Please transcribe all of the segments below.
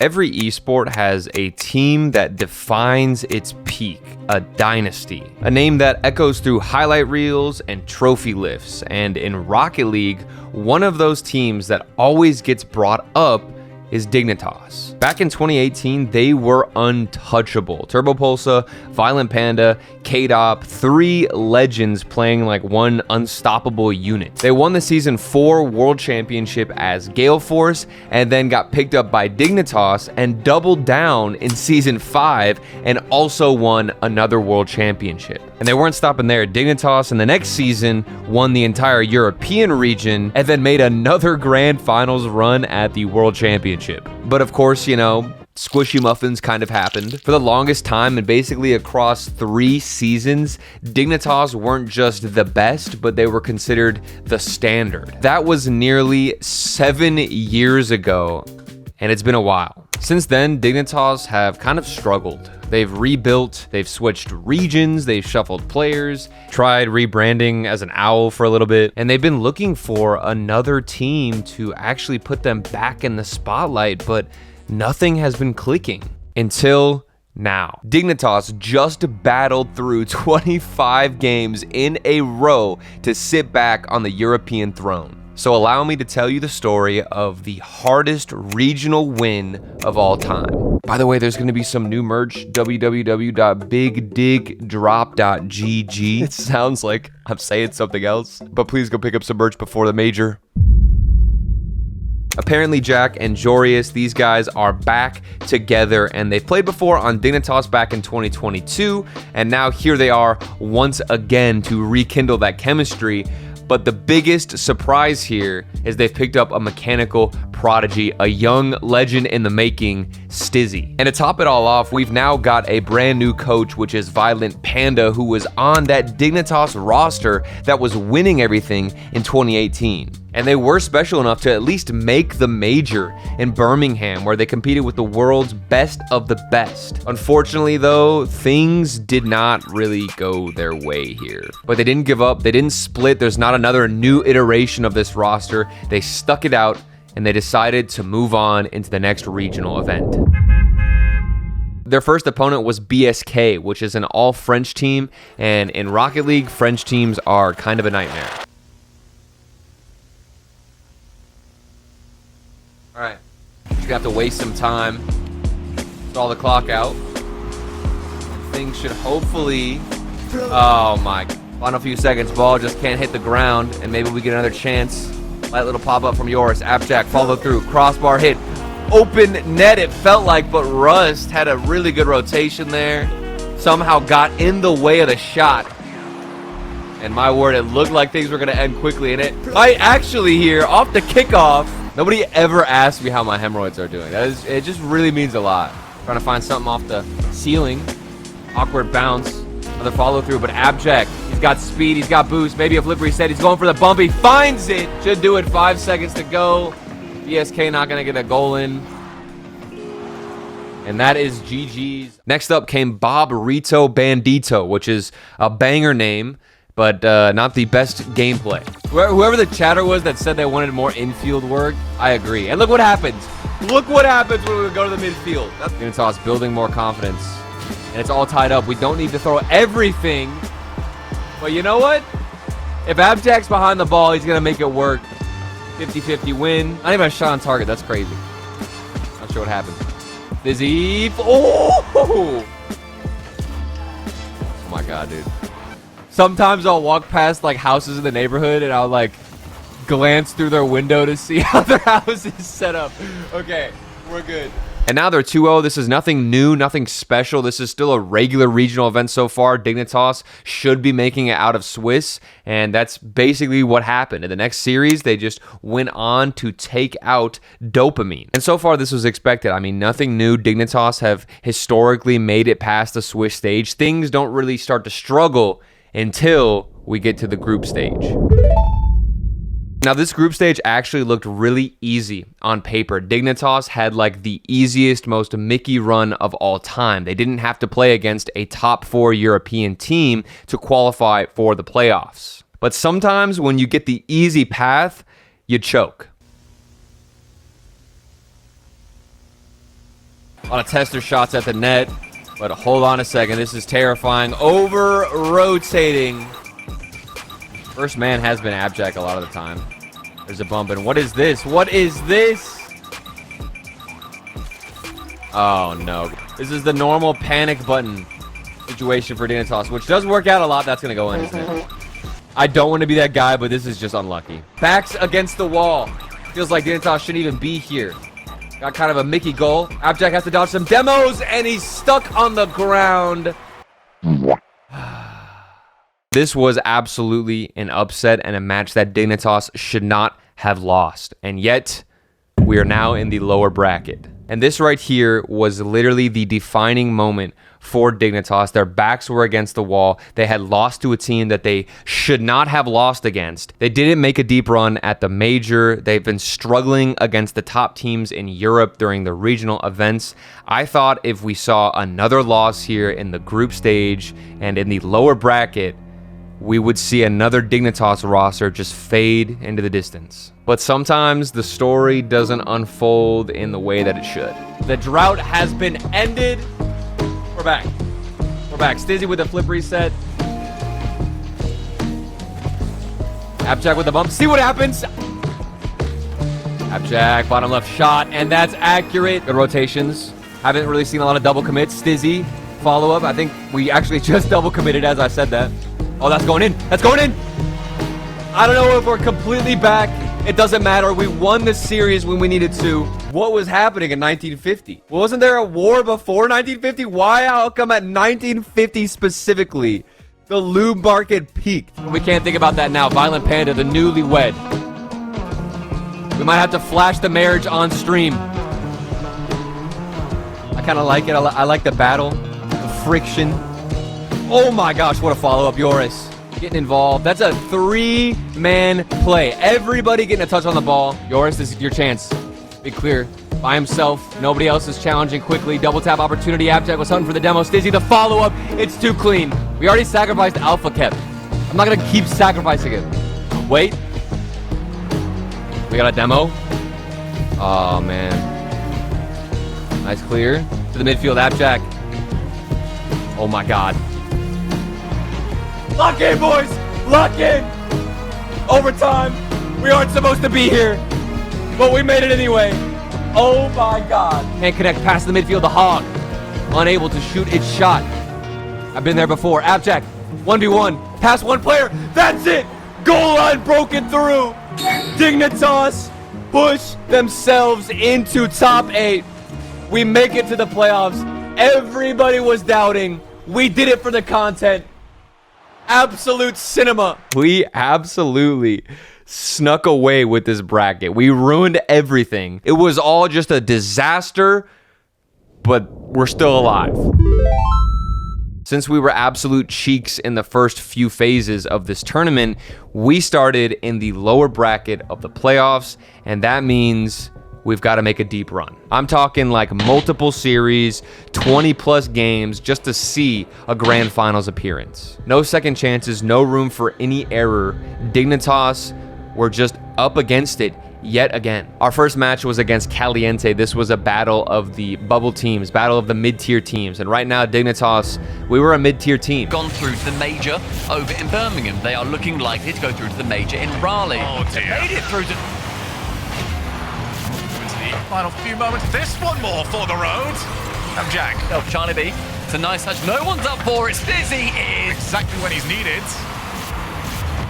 Every esport has a team that defines its peak, a dynasty, a name that echoes through highlight reels and trophy lifts. And in Rocket League, one of those teams that always gets brought up is Dignitas. Back in 2018, they were untouchable. Turbopolsa, Violent Panda, K-Dop, 3 legends playing like one unstoppable unit. They won the Season 4 World Championship as Gale Force, and then got picked up by Dignitas and doubled down in Season 5 and also won another World Championship. And they weren't stopping there. Dignitas in the next season won the entire European region and then made another Grand Finals run at the World Championship. But of course, you know, squishy muffins kind of happened. For the longest time and basically across 3 seasons, Dignitas weren't just the best, but they were considered the standard. That was nearly 7 years ago, and it's been a while. Since then, Dignitas have kind of struggled. They've rebuilt, they've switched regions, they've shuffled players, tried rebranding as an owl for a little bit, and they've been looking for another team to actually put them back in the spotlight, but nothing has been clicking until now. Dignitas just battled through 25 games in a row to sit back on the European throne. So allow me to tell you the story of the hardest regional win of all time. By the way, there's going to be some new merch, www.bigdigdrop.gg. It sounds like I'm saying something else, but please go pick up some merch before the major. Apparently, Jack and Jorius, these guys are back together, and they've played before on Dignitas back in 2022, and now here they are once again to rekindle that chemistry. But the biggest surprise here is they've picked up a mechanical prodigy, a young legend in the making, Stizzy. And to top it all off, we've now got a brand new coach, which is Violent Panda, who was on that Dignitas roster that was winning everything in 2018. And they were special enough to at least make the major in Birmingham, where they competed with the world's best of the best. Unfortunately, though, things did not really go their way here. But they didn't give up, they didn't split, there's not another new iteration of this roster. They stuck it out, and they decided to move on into the next regional event. Their first opponent was BSK, which is an all-French team, and in Rocket League, French teams are kind of a nightmare. All right, just gonna have to waste some time. Stall the clock out. Things should hopefully, oh my, final few seconds, ball just can't hit the ground, and maybe we get another chance. Light little pop-up from yours. Appjack, follow through, crossbar hit. Open net, it felt like, but Rust had a really good rotation there. Somehow got in the way of the shot. And my word, it looked like things were gonna end quickly, and it might actually here, off the kickoff. Nobody ever asked me how my hemorrhoids are doing. It just really means a lot. Trying to find something off the ceiling. Awkward bounce. Another follow through, but Abject, he's got speed, he's got boost. Maybe a flip reset. He's going for the bump. He finds it. Should do it. 5 seconds to go. BSK not going to get a goal in. And that is GG's. Next up came Bob Rito Bandito, which is a banger name, but not the best gameplay. Whoever the chatter was that said they wanted more infield work, I agree. And look what happens. Look what happens when we go to the midfield. Dignitas building more confidence. And it's all tied up. We don't need to throw everything. But you know what? If Abjack's behind the ball, he's going to make it work. 50-50 win. Not even a shot on target. That's crazy. Not sure what happened. Fizzy. Oh! Oh my God, dude. Sometimes I'll walk past like houses in the neighborhood and I'll like glance through their window to see how their house is set up. Okay, we're good. And now they're 2-0. This is nothing new, nothing special. This is still a regular regional event so far. Dignitas should be making it out of Swiss, and that's basically what happened. In the next series, they just went on to take out Dopamine. And so far, this was expected. I mean, nothing new. Dignitas have historically made it past the Swiss stage. Things don't really start to struggle until we get to the group stage. Now, this group stage actually looked really easy on paper. Dignitas had like the easiest, most Mickey run of all time. They didn't have to play against a top 4 European team to qualify for the playoffs. But sometimes when you get the easy path, you choke. A lot of tester shots at the net. But hold on a second. This is terrifying. Over-rotating. First man has been Abjack a lot of the time. There's a bump. And what is this? What is this? Oh, no. This is the normal panic button situation for Dignitas, which does work out a lot. That's going to go in, isn't it? I don't want to be that guy, but this is just unlucky. Backs against the wall. Feels like Dignitas shouldn't even be here. Got kind of a Mickey goal. Abjack has to dodge some demos, and he's stuck on the ground. This was absolutely an upset and a match that Dignitas should not have lost. And yet, we are now in the lower bracket. And this right here was literally the defining moment for Dignitas. Their backs were against the wall. They had lost to a team that they should not have lost against. They didn't make a deep run at the major. They've been struggling against the top teams in Europe during the regional events. I thought if we saw another loss here in the group stage and in the lower bracket, we would see another Dignitas roster just fade into the distance. But sometimes the story doesn't unfold in the way that it should. The drought has been ended. We're back. We're back. Stizzy with a flip reset. Abjack with the bump. See what happens. Abjack, bottom left shot, and that's accurate. Good rotations. Haven't really seen a lot of double commits. Stizzy, follow up. I think we actually just double committed as I said that. Oh, that's going in. That's going in. I don't know if we're completely back. It doesn't matter. We won the series when we needed to. What was happening in 1950? Wasn't there a war before 1950? Why? How come at 1950 specifically, the lube market peaked? We can't think about that now. Violent Panda, the newlywed. We might have to flash the marriage on stream. I kind of like it. I like the battle, the friction. Oh my gosh, what a follow-up, Joris. Getting involved. That's a 3-man play. Everybody getting a touch on the ball. Joris, this is your chance. Be clear. By himself. Nobody else is challenging quickly. Double tap opportunity. Abjack was hunting for the demo. Stizzy, the follow-up. It's too clean. We already sacrificed Alpha Kept. I'm not going to keep sacrificing it. Wait. We got a demo. Oh, man. Nice clear. To the midfield, Abjack. Oh, my God. Lock in, boys! Lock in! Overtime. We aren't supposed to be here, but we made it anyway. Oh my God. Can't connect past the midfield. The Hog. Unable to shoot its shot. I've been there before. Abjack. 1v1. Past one player. That's it! Goal line broken through. Dignitas push themselves into top 8. We make it to the playoffs. Everybody was doubting. We did it for the content. Absolute cinema. We absolutely snuck away with this bracket. We ruined everything. It was all just a disaster, but we're still alive. Since we were absolute cheeks in the first few phases of this tournament, we started in the lower bracket of the playoffs, and that means we've got to make a deep run. I'm talking like multiple series, 20 plus games just to see a grand finals appearance. No second chances, no room for any error. Dignitas were just up against it yet again. Our first match was against Caliente. This was a battle of the bubble teams, battle of the mid-tier teams. And right now, Dignitas, we were a mid-tier team. Gone through to the major over in Birmingham. They are looking likely to go through to the major in Raleigh. Oh dear. They made it through to... Final few moments. This one more for the road. Jack. Oh, Charlie B. It's a nice touch. No one's up for it. Stizzy is... Exactly when he's needed.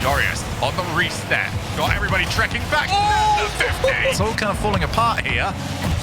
Jorius on the reset. Got everybody trekking back. Oh! The 50. It's all kind of falling apart here.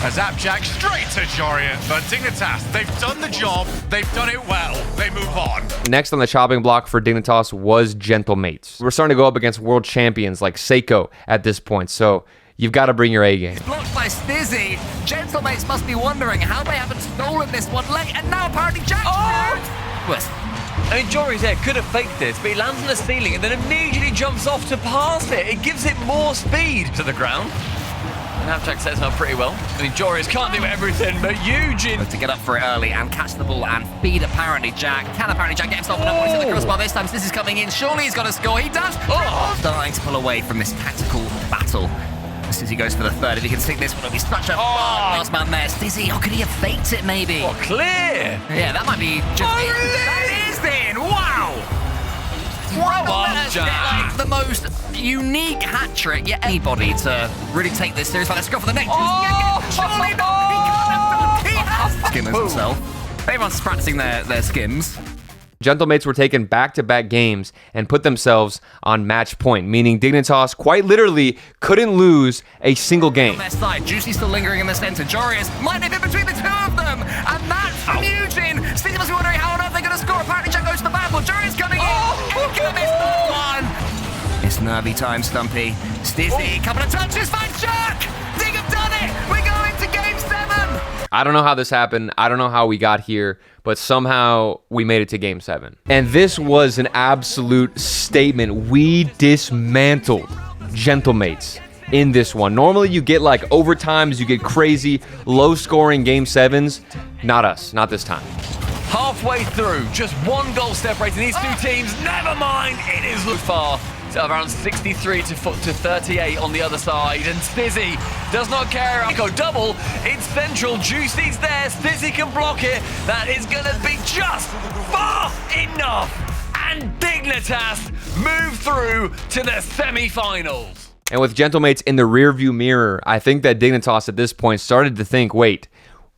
As Abjack straight to Jorius. But Dignitas, they've done the job. They've done it well. They move on. Next on the chopping block for Dignitas was Gentlemates. We're starting to go up against world champions like Seiko at this point. So you've got to bring your A game. Blocked by Stizzy. Gentlemates must be wondering how they haven't stolen this one late, and now apparently Jack's I mean, Jory's there could have faked this, but he lands on the ceiling and then immediately jumps off to pass it. It gives it more speed to the ground. And Abjack sets up pretty well. I mean, Joris can't do everything, but Eugene... to get up for it early and catch the ball and feed apparently Jack. Can apparently Jack get himself an upwards in the crossbar this time? This is coming in. Surely he's got to score. He does. Oh. Starting to pull away from this tactical battle. Stizzy goes for the third. If he can sink this one, it'll be such a fun last man there. Stizzy, could he have faked it maybe? Oh, clear! Yeah, that might be just Oh, it. really? That is in! Wow! What like the most unique hat trick yet anybody to really take this serious. Let's go for the next. Surely not! He can't have done. He has skimmers himself. Everyone's practicing their skims. Gentlemates were taking back-to-back games and put themselves on match point, meaning Dignitas quite literally couldn't lose a single game. On their side, Juicy still lingering in the center. Jorius might nip in between the two of them, and that's from Eugene. Stizzy must be wondering how on earth they're going to score. Apparently, Jack goes to the battle. Jorius coming in. He's going to miss the one. It's nervy time, Stumpy. Stizzy, couple of touches, finds Jack. Dig have done it. We're going to game 7. I don't know how this happened. I don't know how we got here, but somehow we made it to game 7. And this was an absolute statement. We dismantled Gentlemates in this one. Normally you get like overtimes, you get crazy, low scoring game 7s. Not us, not this time. Halfway through, just one goal separating these two teams. Never mind, it is looked far. Around 63 to 38 on the other side, and Stizzy does not care. Echo double, it's central, Juicy's there, Stizzy can block it. That is gonna be just far enough, and Dignitas move through to the semi-finals. And with Gentlemates in the rearview mirror, I think that Dignitas at this point started to think, wait,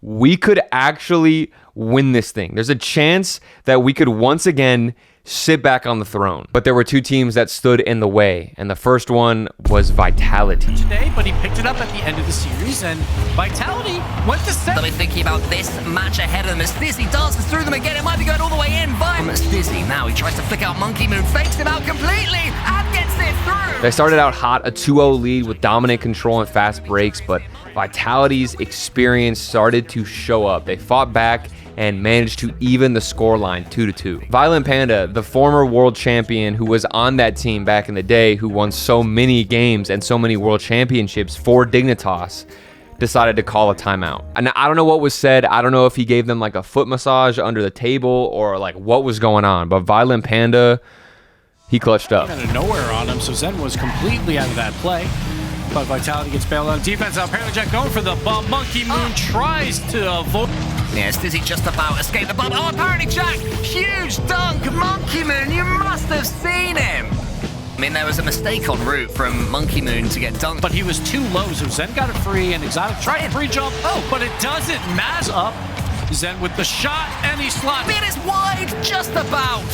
we could actually win this thing. There's a chance that we could once again sit back on the throne. But there were two teams that stood in the way, and the first one was Vitality. Today, but he picked it up at the end of the series, and Vitality went to set. They'll be thinking about this match ahead of them as Stizzy dances through them again. It might be going all the way in. Stizzy now, he tries to flick out Monkey Moon, fakes him out completely, and gets it through. They started out hot, a 2-0 lead with dominant control and fast breaks, but Vitality's experience started to show up. They fought back and managed to even the scoreline 2-2. Violent Panda, the former world champion who was on that team back in the day, who won so many games and so many world championships for Dignitas, decided to call a timeout. And I don't know what was said. I don't know if he gave them like a foot massage under the table or like what was going on, but Violent Panda, he clutched up. Out of nowhere on him, so Zen was completely out of that play. But Vitality gets bailed on defense. Now apparently Jack going for the bump. Monkey Moon tries to avoid. Yeah, Stizzy just about escaped the bump. Oh, apparently Jack, huge dunk. Monkey Moon, you must have seen him. I mean, there was a mistake en route from Monkey Moon to get dunked. But he was too low, so Zen got it free, and Exotic tried to free jump. Oh, but it doesn't match up. Zen with the shot, and he slots. It is wide, just about.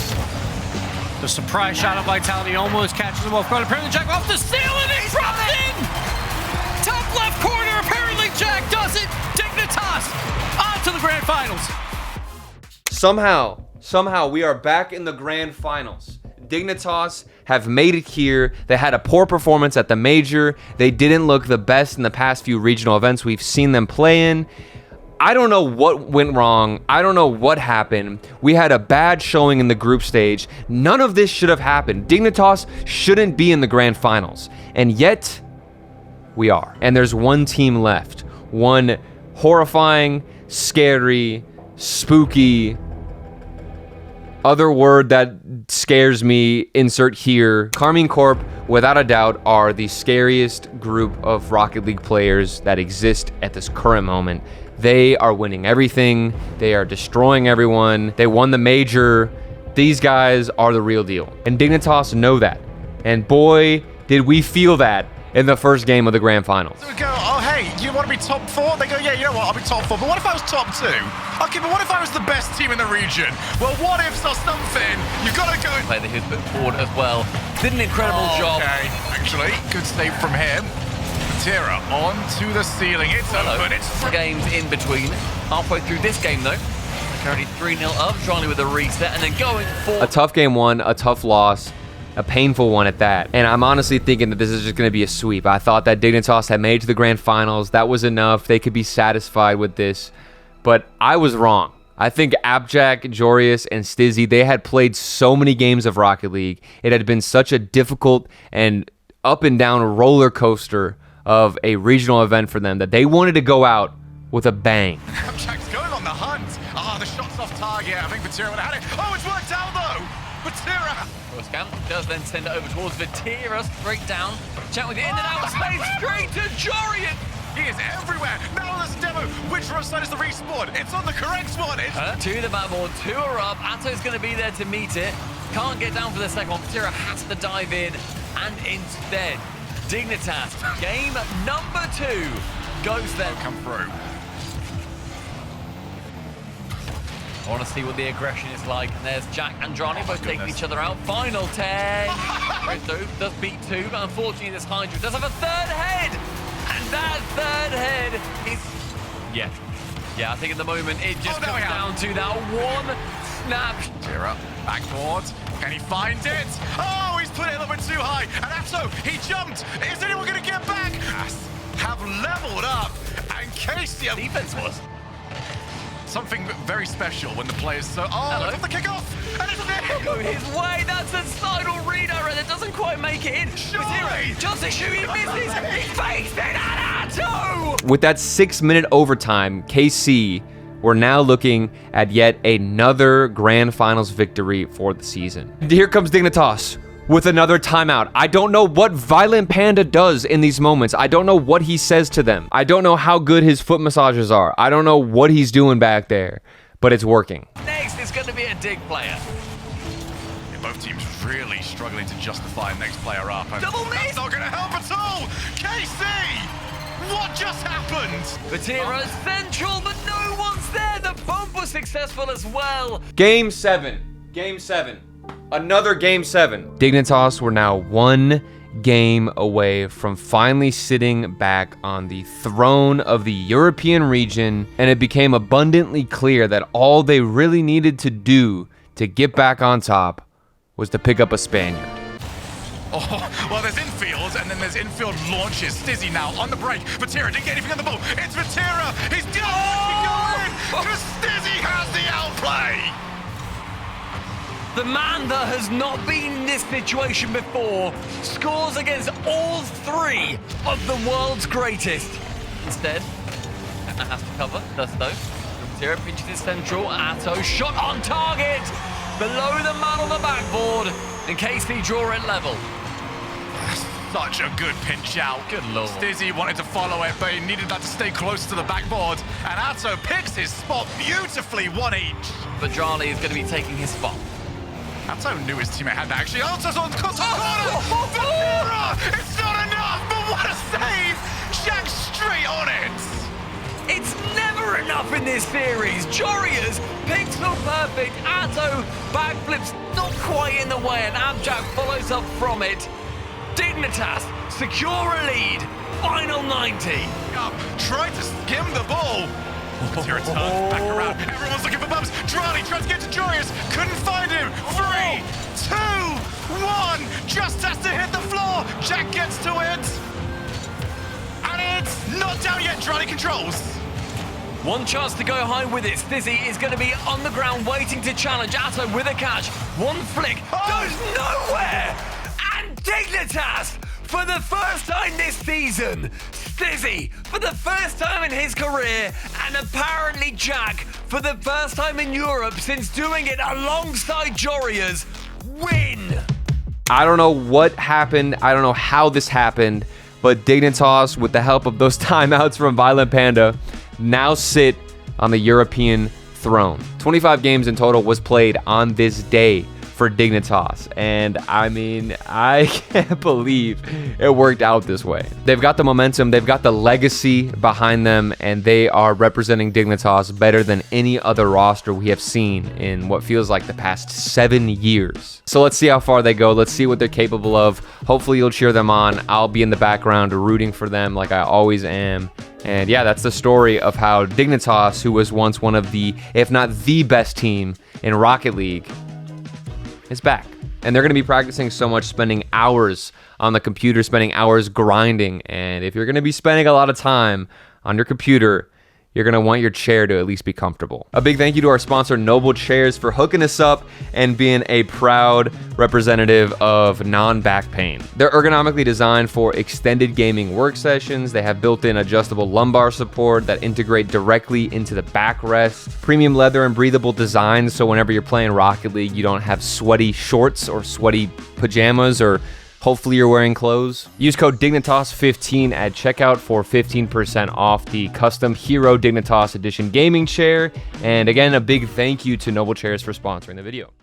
The surprise shot of Vitality almost catches him off guard. Apparently Jack off the ceiling and dropped in! Top left corner, apparently Jack does it! Dignitas on to the grand finals. Somehow we are back in the grand finals. Dignitas have made it here. They had a poor performance at the major. They didn't look the best in the past few regional events we've seen them play in. I don't know what went wrong. I don't know what happened. We had a bad showing in the group stage. None of this should have happened. Dignitas shouldn't be in the grand finals. And yet, we are. And there's one team left. One horrifying, scary, spooky, other word that scares me, insert here. Karmine Corp, without a doubt, are the scariest group of Rocket League players that exist at this current moment. They are winning everything. They are destroying everyone. They won the major. These guys are the real deal. And Dignitas know that. And boy, did we feel that in the first game of the grand finals. So we go, oh hey, you want to be top 4? They go, yeah, you know what, I'll be top 4. But what if I was top 2? Okay, but what if I was the best team in the region? Well, what ifs are something. You've got to go. Play the hit forward as well. Did an incredible job. Okay, actually, good save from him. Tira on to the ceiling. It's open. It's games in between. Halfway through this game, though. Currently 3-0 up. Charlie with a reset and then going for a tough game one, a tough loss, a painful one at that. And I'm honestly thinking that this is just going to be a sweep. I thought that Dignitas had made it to the grand finals. That was enough. They could be satisfied with this. But I was wrong. I think Abjack, Jorius, and Stizzy, they had played so many games of Rocket League. It had been such a difficult and up and down roller coaster of a regional event for them that they wanted to go out with a bang. Abjack's going on the hunt. Ah, the shot's off target. I think Batira would have had it. Oh, it's worked out though. Batira. Scan does then send it over towards Vitiras. Straight down. Chat with the in and out space. Straight to Jorian. He is everywhere. Now let's demo which run side is the respawn. It's on the correct one. It's To the backboard, 2 are up. Atto's going to be there to meet it. Can't get down for the second one. Patira has to dive in, and instead, Dignitas, game number 2, goes there. come through. I want to see what the aggression is like. And there's Jack and Johnny both taking each other out. Final 10. Does beat 2, but unfortunately this Hydra does have a third head. And that third head is... Yeah, I think at the moment it just comes down to that one snap. Patira, backboard. Can he find it? Oh, he's put it a little bit too high. And Atto, he jumped. Is anyone going to get back? Yes. Have leveled up. And Casey... Defense was. Something very special when the players so... Hello. It's off the kickoff! And it's there! Go his way. That's a sidle redirect that doesn't quite make it in. Surely! Just a shoot, he misses. He fakes it at Atto. With that 6-minute overtime, KC we're now looking at yet another Grand Finals victory for the season. Here comes Dignitas with another timeout. I don't know what Violent Panda does in these moments. I don't know what he says to them. I don't know how good his foot massages are. I don't know what he's doing back there, but it's working. Next is going to be a dig player. Both teams really struggling to justify next player up. And Double miss! that's not going to help at all! KC! What just happened? Patira's central, but no one's there. The bump was successful as well. Game 7. Another Game 7. Dignitas were now 1 game away from finally sitting back on the throne of the European region, and it became abundantly clear that all they really needed to do to get back on top was to pick up a Spaniard. Oh, well, there's infield, and then there's infield launches. Stizzy now on the break. Patira didn't get anything on the ball. It's Patira. He's going because Stizzy has the outplay. The man that has not been in this situation before scores against all 3 of the world's greatest. Instead, Anna has to cover, does so. Patira pinches his central. Atto shot on target. Below the man on the backboard. And KC draw it level. Such a good pinch out. Good lord. Stizzy wanted to follow it, but he needed that to stay close to the backboard. And Atto picks his spot beautifully, 1 each. But Raleigh is going to be taking his spot. Atto knew his teammate had that actually. Atto's on corner! Patira! It's not enough, but what a save! Jack straight on it! It's never enough in this series. Joria's pixel perfect. Atto backflips not quite in the way, and Abjack follows up from it. Dignitas secure a lead. Final 90. Up, tried to skim the ball. Patira turns back around. Everyone's looking for bumps. Drali tries to get to Jorius. Couldn't find him. 3, 2, 1. Just has to hit the floor. Jack gets to it. And it's not down yet. Drali controls. One chance to go high with it. Stizzy is going to be on the ground waiting to challenge Atto with a catch. One flick goes nowhere. And Dignitas, for the first time this season, Stizzy, for the first time in his career, and apparently Jack, for the first time in Europe since doing it alongside Joria's, win. I don't know what happened. I don't know how this happened, but Dignitas, with the help of those timeouts from Violent Panda, now sit on the European throne. 25 games in total was played on this day for Dignitas, and I mean, I can't believe it worked out this way. They've got the momentum, they've got the legacy behind them, and they are representing Dignitas better than any other roster we have seen in what feels like the past 7 years. So let's see how far they go. Let's see what they're capable of. Hopefully you'll cheer them on. I'll be in the background rooting for them like I always am. And yeah, that's the story of how Dignitas, who was once one of the, if not the best team in Rocket League, is back. And they're going to be practicing so much, spending hours on the computer, spending hours grinding. And if you're going to be spending a lot of time on your computer, you're going to want your chair to at least be comfortable. A big thank you to our sponsor, Noble Chairs, for hooking us up and being a proud representative of non-back pain. They're ergonomically designed for extended gaming work sessions. They have built-in adjustable lumbar support that integrate directly into the backrest. Premium leather and breathable designs, so whenever you're playing Rocket League, you don't have sweaty shorts or sweaty pajamas or Hopefully you're wearing clothes. Use code Dignitas15 at checkout for 15% off the custom Hero Dignitas Edition gaming chair. And again, a big thank you to Noble Chairs for sponsoring the video.